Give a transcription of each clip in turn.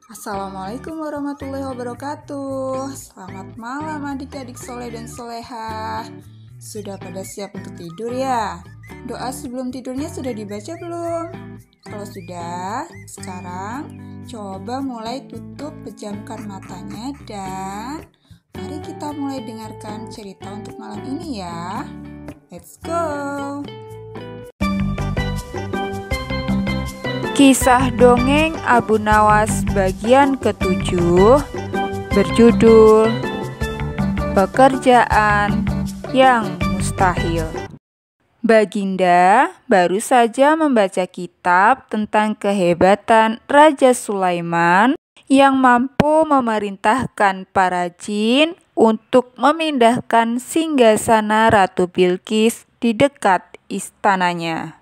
Assalamualaikum warahmatullahi wabarakatuh. Selamat malam adik-adik soleh dan solehah. Sudah pada siap untuk tidur ya? Doa sebelum tidurnya sudah dibaca belum? Kalau sudah, sekarang coba mulai tutup, pejamkan matanya dan mari kita mulai dengarkan cerita untuk malam ini ya. Let's go! Kisah dongeng Abu Nawas bagian ke-7 berjudul Pekerjaan yang Mustahil. Baginda baru saja membaca kitab tentang kehebatan Raja Sulaiman yang mampu memerintahkan para jin untuk memindahkan singgasana Ratu Bilqis di dekat istananya.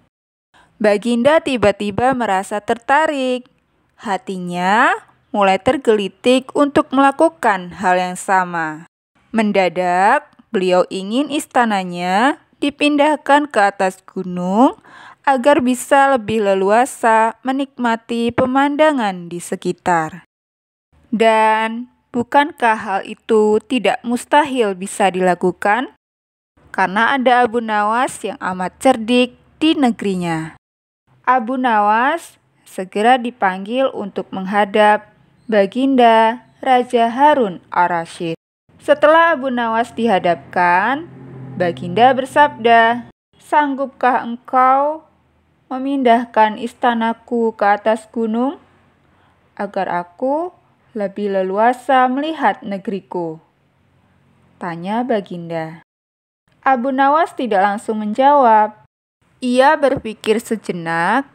Baginda tiba-tiba merasa tertarik. Hatinya mulai tergelitik untuk melakukan hal yang sama. Mendadak, beliau ingin istananya dipindahkan ke atas gunung agar bisa lebih leluasa menikmati pemandangan di sekitar. Dan bukankah hal itu tidak mustahil bisa dilakukan? Karena ada Abu Nawas yang amat cerdik di negerinya. Abu Nawas segera dipanggil untuk menghadap Baginda Raja Harun ar-Rasyid. Setelah Abu Nawas dihadapkan, Baginda bersabda, "Sanggupkah engkau memindahkan istanaku ke atas gunung agar aku lebih leluasa melihat negeriku?" tanya Baginda. Abu Nawas tidak langsung menjawab. Ia berpikir sejenak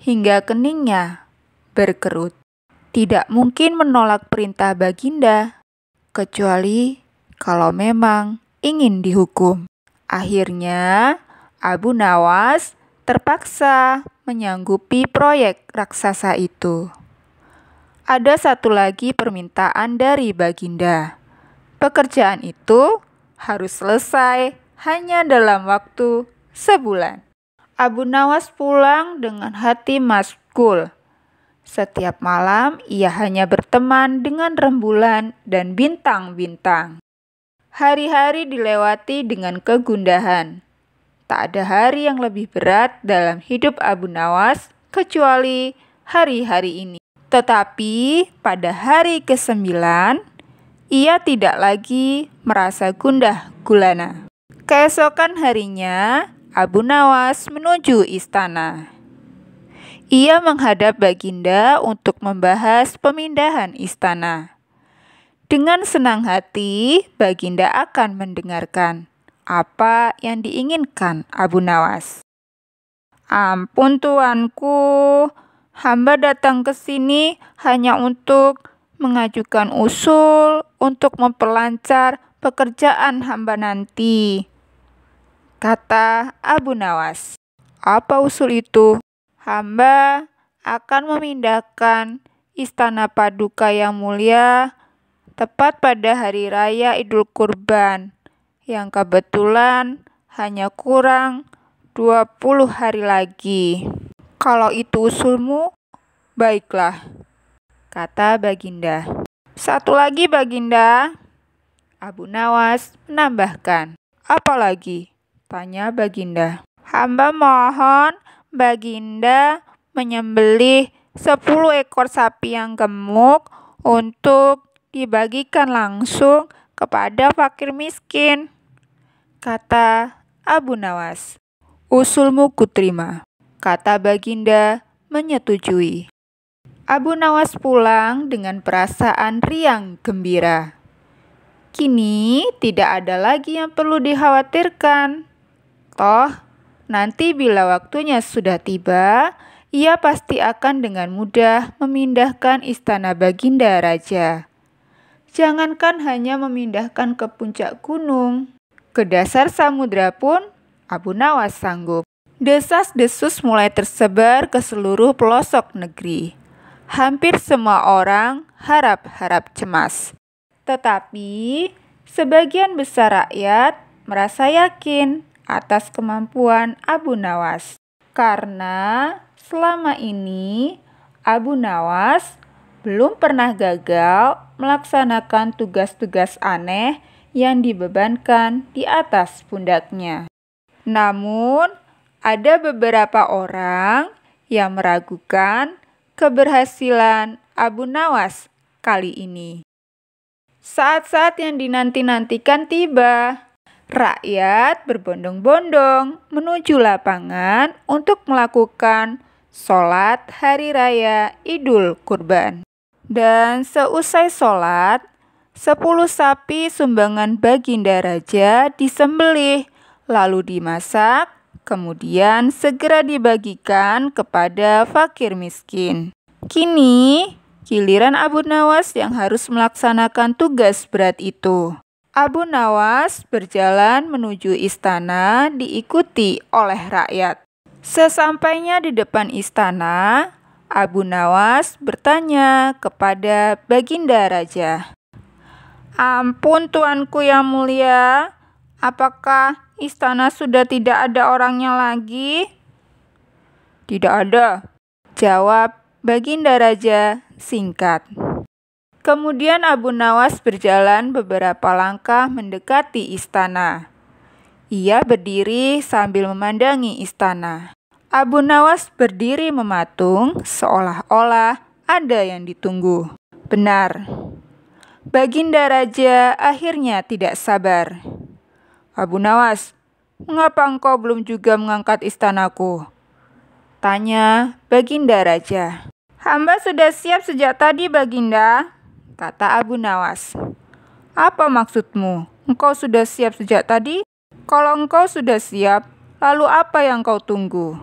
hingga keningnya berkerut. Tidak mungkin menolak perintah Baginda, kecuali kalau memang ingin dihukum. Akhirnya, Abu Nawas terpaksa menyanggupi proyek raksasa itu. Ada satu lagi permintaan dari Baginda. Pekerjaan itu harus selesai hanya dalam waktu sebulan. Abu Nawas pulang dengan hati masgul. Setiap malam ia hanya berteman dengan rembulan dan bintang-bintang. Hari-hari dilewati dengan kegundahan. Tak ada hari yang lebih berat dalam hidup Abu Nawas kecuali hari-hari ini. Tetapi pada hari ke-9, ia tidak lagi merasa gundah gulana. Keesokan harinya, Abu Nawas menuju istana. Ia menghadap Baginda untuk membahas pemindahan istana. Dengan senang hati, Baginda akan mendengarkan apa yang diinginkan Abu Nawas. "Ampun tuanku, hamba datang ke sini hanya untuk mengajukan usul untuk memperlancar pekerjaan hamba nanti," kata Abu Nawas. "Apa usul itu?" "Hamba akan memindahkan istana paduka yang mulia tepat pada hari raya Idul Kurban yang kebetulan hanya kurang 20 hari lagi." "Kalau itu usulmu, baiklah," kata Baginda. "Satu lagi Baginda," Abu Nawas menambahkan. "Apa lagi?" tanya Baginda. "Hamba mohon Baginda menyembelih 10 ekor sapi yang gemuk untuk dibagikan langsung kepada fakir miskin," kata Abu Nawas. "Usulmu kuterima," kata Baginda menyetujui. Abu Nawas pulang dengan perasaan riang gembira. Kini tidak ada lagi yang perlu dikhawatirkan. Toh, nanti bila waktunya sudah tiba, ia pasti akan dengan mudah memindahkan istana Baginda Raja. Jangankan hanya memindahkan ke puncak gunung, ke dasar samudra pun Abu Nawas sanggup. Desas-desus mulai tersebar ke seluruh pelosok negeri. Hampir semua orang harap-harap cemas. Tetapi, sebagian besar rakyat merasa yakin atas kemampuan Abu Nawas. Karena selama ini Abu Nawas belum pernah gagal melaksanakan tugas-tugas aneh yang dibebankan di atas pundaknya. Namun, ada beberapa orang yang meragukan keberhasilan Abu Nawas kali ini. Saat-saat yang dinanti-nantikan tiba. Rakyat berbondong-bondong menuju lapangan untuk melakukan sholat hari raya Idul Kurban. Dan seusai sholat, 10 sapi sumbangan Baginda Raja disembelih, lalu dimasak, kemudian segera dibagikan kepada fakir miskin. Kini, giliran Abu Nawas yang harus melaksanakan tugas berat itu. Abu Nawas berjalan menuju istana diikuti oleh rakyat. Sesampainya di depan istana, Abu Nawas bertanya kepada Baginda Raja, "Ampun tuanku yang mulia, apakah istana sudah tidak ada orangnya lagi?" "Tidak ada," jawab Baginda Raja singkat. Kemudian Abu Nawas berjalan beberapa langkah mendekati istana. Ia berdiri sambil memandangi istana. Abu Nawas berdiri mematung seolah-olah ada yang ditunggu. Benar, Baginda Raja akhirnya tidak sabar. "Abu Nawas, mengapa engkau belum juga mengangkat istanaku?" tanya Baginda Raja. "Hamba sudah siap sejak tadi, Baginda," kata Abu Nawas. "Apa maksudmu? Engkau sudah siap sejak tadi? Kalau engkau sudah siap, lalu apa yang kau tunggu?"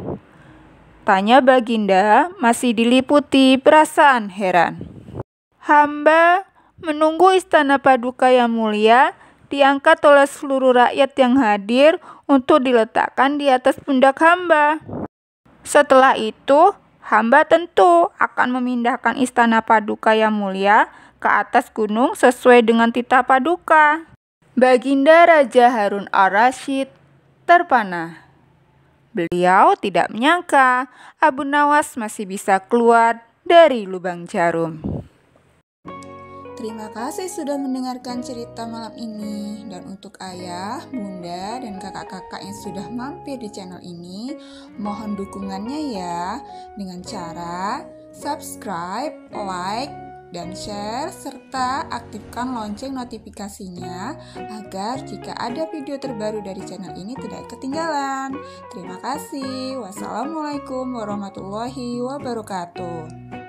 tanya Baginda masih diliputi perasaan heran. "Hamba menunggu istana Paduka yang mulia diangkat oleh seluruh rakyat yang hadir untuk diletakkan di atas pundak hamba. Setelah itu, hamba tentu akan memindahkan istana Paduka yang mulia ke atas gunung sesuai dengan titah Paduka." Baginda Raja Harun Ar-Rasyid terpana. Beliau tidak menyangka Abu Nawas masih bisa keluar dari lubang jarum. Terima kasih sudah mendengarkan cerita malam ini. Dan untuk ayah, bunda, dan kakak-kakak yang sudah mampir di channel ini, mohon dukungannya ya dengan cara subscribe, like, dan share, serta aktifkan lonceng notifikasinya agar jika ada video terbaru dari channel ini tidak ketinggalan. Terima kasih. Wassalamualaikum warahmatullahi wabarakatuh.